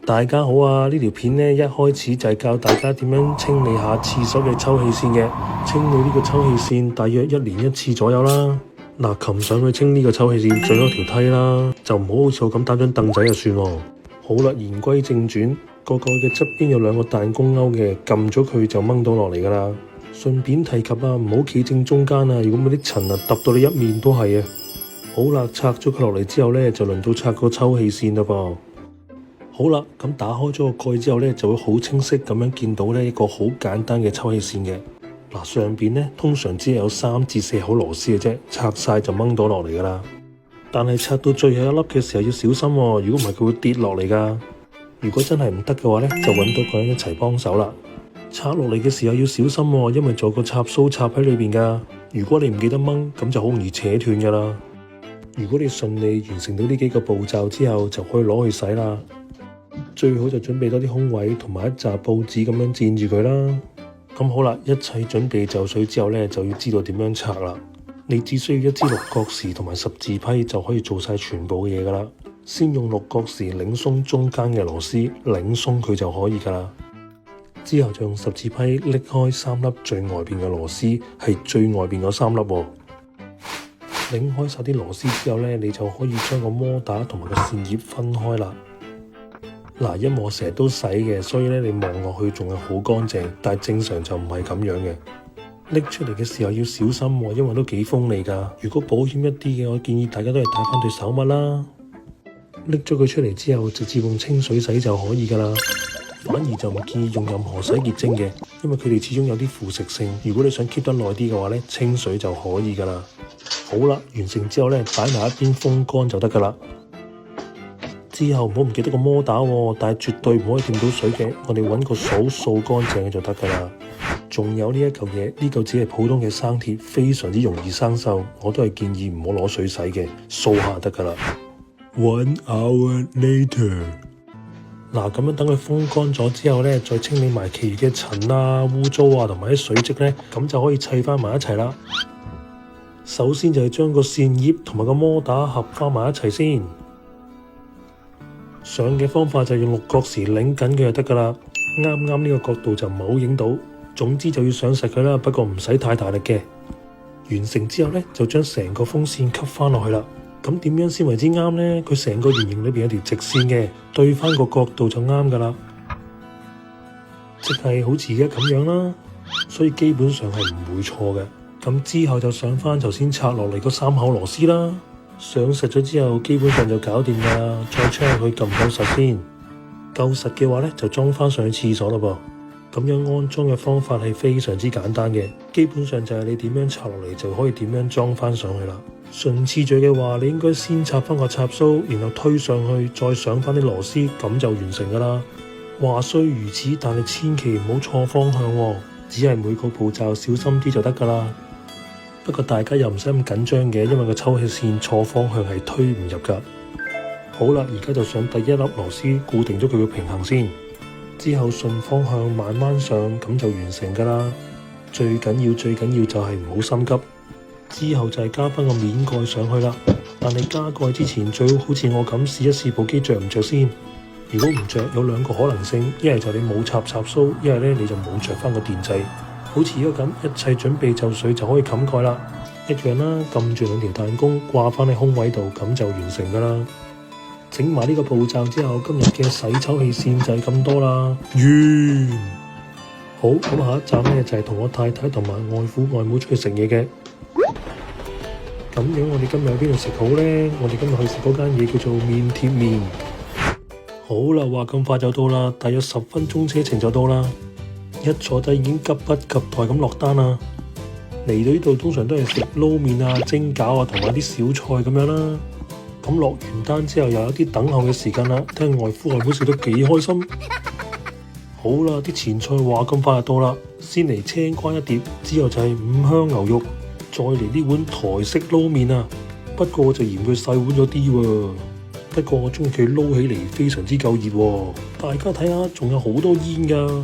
大家好啊！呢條片呢，一開始就係教大家點樣清理下廁所嘅抽氣扇嘅。清理呢個抽氣扇大約1年1次左右啦。嗱，擒上去清呢個抽氣扇最好條梯啦，就唔好好似我咁打張凳仔就算喎。好啦，言歸正傳，個蓋嘅側邊有2個彈弓鈎嘅，撳咗佢就掹到落嚟噶啦。順便提及啊，唔好企正中間啊，如果冇啲塵啊揼到你一面都係啊。好啦，拆咗佢落嚟之後呢，就輪到拆個抽氣扇啦噃。好啦，咁打開咗個蓋之後呢，就會好清晰咁樣見到呢一個好簡單嘅抽氣扇嘅。嗱，上邊呢通常只係有3至4口螺絲嘅啫，拆晒就掹到落嚟噶啦。但係拆到最後一粒嘅時候要小心喎，如果唔係佢會跌落嚟噶。如果真係唔得嘅話呢，就揾到個人一齊幫手啦。拆落嚟嘅時候要小心喎，因為仲有個插蘇插喺裏邊噶。如果你唔記得掹，咁就好容易扯斷噶啦。如果你順利完成到呢幾個步驟之後，就可以攞去洗啦。最好就準備多啲空位同埋一紮報紙咁樣墊住佢啦。咁好啦，一切準備就緒之後呢，就要知道點樣拆啦。你只需要一支6角匙同埋十字批就可以做晒全部嘅嘢噶啦。先用6角匙擰鬆中間嘅螺絲，擰鬆佢就可以噶啦。之後就用十字批拎開3粒最外邊嘅螺絲，係最外邊嗰3粒喎。擰開晒啲螺絲之後呢，你就可以將個摩打同埋個扇葉分開啦。嗱，因為我成日都洗嘅，所以咧你望落去仲係好乾淨，但係正常就唔係咁樣嘅。拎出嚟嘅時候要小心喎，因為都幾鋒利㗎。如果保險一啲嘅，我建議大家都係戴翻對手襪啦。拎咗佢出嚟之後，直接用清水洗就可以㗎啦。反而就唔建議用任何洗潔精嘅，因為佢哋始終有啲腐蝕性。如果你想 keep 得耐啲嘅話咧，清水就可以㗎啦。好啦，完成之後咧，擺埋一邊風乾就得㗎啦。之後唔好唔記得個摩打喎，但係絕對唔可以掂到水嘅。我哋揾個掃乾淨就得㗎啦。仲有呢一嚿嘢，呢嚿只係普通嘅生鐵，非常之容易生鏽，我都係建議唔好攞水洗嘅，掃下就得㗎啦。1 hour later， 嗱，咁樣等佢風乾咗之後呢，再清理埋其餘嘅塵啊、污糟啊同埋啲水漬呢，咁就可以砌翻埋一齊啦。首先就係將個扇葉同埋個摩打合翻埋一齊先。上嘅方法就用6角匙擰緊佢就得㗎啦，啱呢個角度就唔係好影到。總之就要上實佢啦，不過唔使太大力嘅。完成之後呢，就將成個風扇吸翻落去啦。咁點樣先為之啱呢？佢成個圓形裏邊有條直線嘅，對翻個角度就啱㗎啦，即係好似而家咁樣啦。所以基本上係唔會錯嘅。咁之後就上翻頭先拆落嚟嗰3口螺絲啦。上實咗之後，基本上就搞掂啦。再 check 佢夠唔夠實先，夠實嘅話呢，就裝翻上去廁所啦噃。咁樣安裝嘅方法係非常之簡單嘅，基本上就係你點樣拆落嚟就可以點樣裝翻上去啦。順次序嘅話，你應該先插翻個插蘇，然後推上去，再上翻啲螺絲，咁就完成噶啦。話雖如此，但係千祈唔好錯方向喎，只係每個步驟小心啲就得噶啦。不過大家又唔使咁緊張嘅，因為個抽氣扇錯方向係推唔入噶。好啦，而家就上第1粒螺絲，固定咗佢嘅平衡先。之後順方向慢慢上，咁就完成噶啦。最緊要就係唔好心急。之後就係加翻個面蓋上去啦。但係加蓋之前最好似我咁試一試部機着唔着先。如果唔着，有2個可能性，一係就你冇插蘇，一係咧你就冇着翻個電掣。好似而家咁，一切準備就緒就可以冚蓋啦，一樣啦，撳住2條彈弓掛翻喺空位度，咁就完成噶啦。整埋呢個步驟之後，今日嘅洗抽氣扇就係咁多啦。完。好，咁下一站呢，就係同我太太同埋外父外母出去食嘢嘅。咁樣我哋今日去邊度食好呢？我哋今日去食嗰間嘢叫做麵貼麵。好啦，話咁快就到啦，大約10分鐘車程就到啦。一坐低已經急不及待咁落單啦。嚟到呢度通常都係食撈麵啊、蒸餃啊同埋啲小菜咁樣啦。咁落完單之後又有啲等候嘅時間啦，睇下外父外母食得幾開心。好啦，啲前菜話咁快就到啦，先嚟青瓜一碟，之後就係5香牛肉，再嚟呢碗台式撈麵啊。不過我就嫌佢細碗咗啲喎，不過我中意佢撈起嚟非常之夠熱喎。大家睇下，仲有好多煙㗎。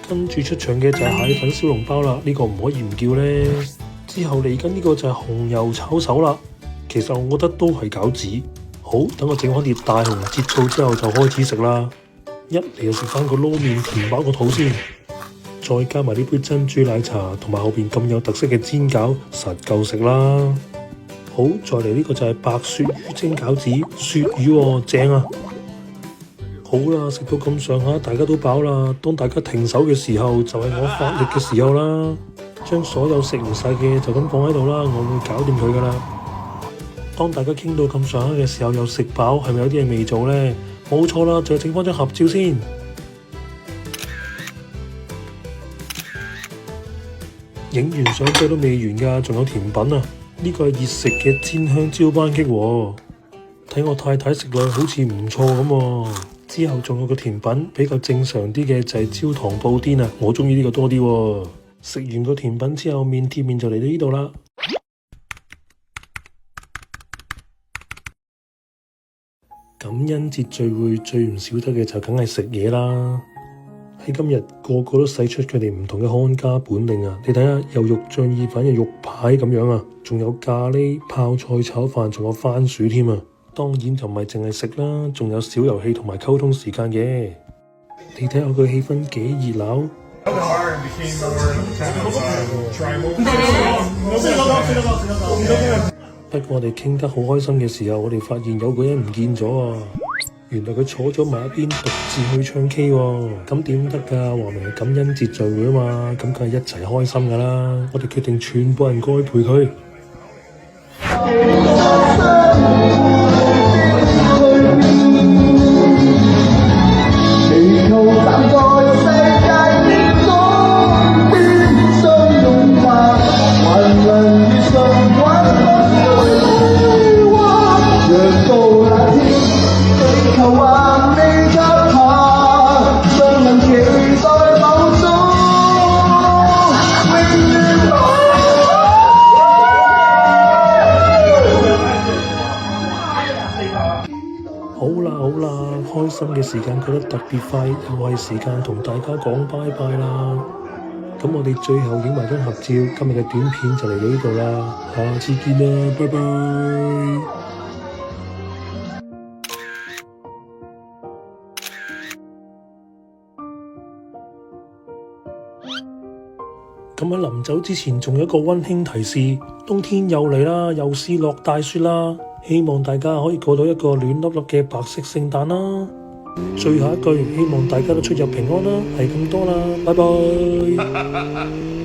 跟住出場嘅就係蟹粉小籠包啦，呢個唔可以唔叫呢。之後嚟緊呢個就係紅油炒手啦。其實我覺得都係餃子。好，等我整翻碟大紅浙醋之後就開始食啦。一嚟就食翻個撈麵填飽個肚先，再加埋呢杯珍珠奶茶同埋後邊咁有特色嘅煎餃，實夠食啦。好，再嚟呢個就係白鱈魚蒸餃子，鱈魚喎，正啊！好啦，食到咁上下，大家都飽啦。當大家停手嘅時候，就係我發力嘅時候啦。將所有食唔晒嘅就咁放喺度啦，我會搞掂佢噶啦。當大家傾到咁上下嘅時候，又食飽，係咪有啲嘢未做呢？冇錯啦，就整翻張合照先。影完相機都未完㗎，仲有甜品啊！呢個係熱食嘅煎香蕉班戟喎，睇我太太食落好似唔錯咁喎。之後仲有個甜品比較正常啲嘅就係焦糖布甸啊，我中意呢個多啲喎。食完個甜品之後，面貼面就嚟到呢度啦。感恩節聚會最唔少得嘅就梗係食嘢啦。喺今日個個都使出佢哋唔同嘅看家本領啊！你睇下，有肉醬意粉、有肉排咁樣啊，仲有咖喱泡菜炒飯，仲有番薯添啊！當然就唔係淨係食啦，仲有小遊戲同埋溝通時間嘅。你睇下個氣氛幾熱鬧。不過我哋傾得好開心嘅時候，我哋發現有個人唔見咗啊！原來佢坐咗埋一邊，獨自去唱 K 喎。咁點得㗎？話明係感恩節聚會啊嘛，咁梗係一齊開心㗎啦！我哋決定全部人過去陪佢。好啦，開心嘅時間過得特別快，又係時間同大家講拜拜啦。咁我哋最後影埋張合照，今日嘅短片就嚟到呢度啦，下次見啦，拜拜。咁喺臨走之前，仲有一個溫馨提示，冬天又嚟啦，又是落大雪啦。希望大家可以過到一個暖粒粒嘅白色聖誕啦！最後一句，希望大家都出入平安啦，係咁多啦，拜拜。